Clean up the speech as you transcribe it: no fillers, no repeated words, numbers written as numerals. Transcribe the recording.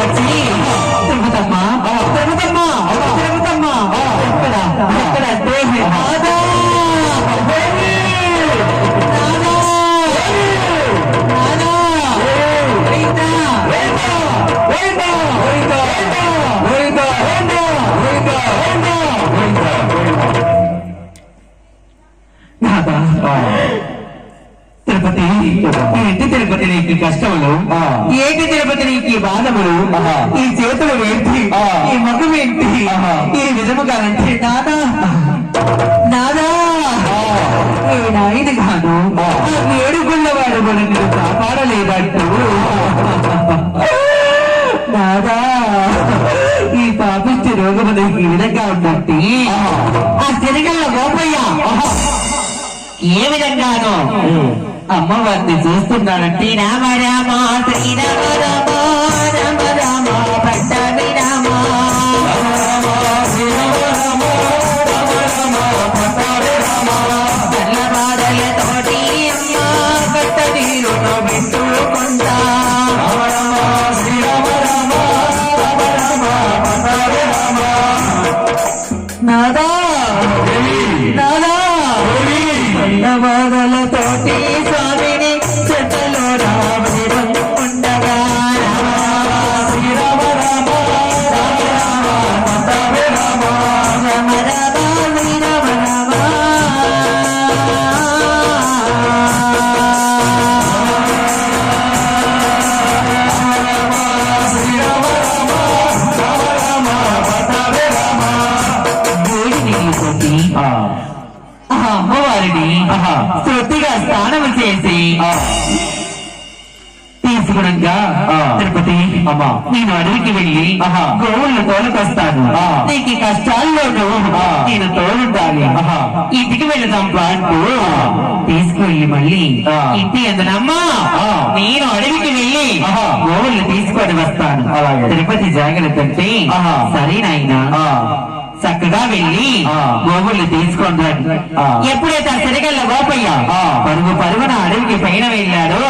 వచ్చి తిరుగుతమ్మా తిరుగుతమ్మా తిరుగుతమ్మా ఎక్కడ ఎక్కడ నాదా తిరుపతి ఏంటి తిరుపతి నీకు కష్టములు ఏంటి తిరుపతి నీకు బాధములు ఈ చేతులు ఏంటి ఈ మగం ఏంటి ఈ విధముగా అంటే నాదా నాదా నాయన గాను ఏడుగుళ్ళవాడు మనల్ని కాపాడలేదంటూ నాదా ఈ పాపిష్టి రోగము నీకు ఈ విధంగా ఉన్నట్టు ఆ తిరగల్ల గోపయ్య ఏ విధంగానో అమ్మవారిని చూస్తున్నానంటే రామ రామ శ్రీ రామ రామ రామ రామ పట్టాభి రామ బాధలతోటి అమ్మ కట్ట నీరు పెట్టుకుంటా నాదా నాదా బాధలతోటి స్వామిని చెట్టలో రామని ఉండగా శ్రీరామ రామ రామ రామ రామ రామ శ్రీరామ రామ అమ్మవారిని శృతిగా స్నానం చేసి తీసుకునగా తిరుపతి నేను అడవికి వెళ్ళి గోవులను తోలుకొస్తాను నీకు కష్టాల్లోనూ నేను తోలుండాలి ఇంటికి వెళదాం అంటూ తీసుకువెళ్ళి మళ్ళీ ఇంటి అందనమ్మా నేను అడవికి వెళ్ళి గోవులను తీసుకొని వస్తాను తిరుపతి జాగ్రత్త అంటే సరేనాయనా చక్కగా వెళ్ళి గోవుల్ని తీసుకొని రండి ఎప్పుడైతే ఆ సిరిగల్ల గోపయ్య పరుగు పరుగున అడవికి పైన వెళ్ళాడో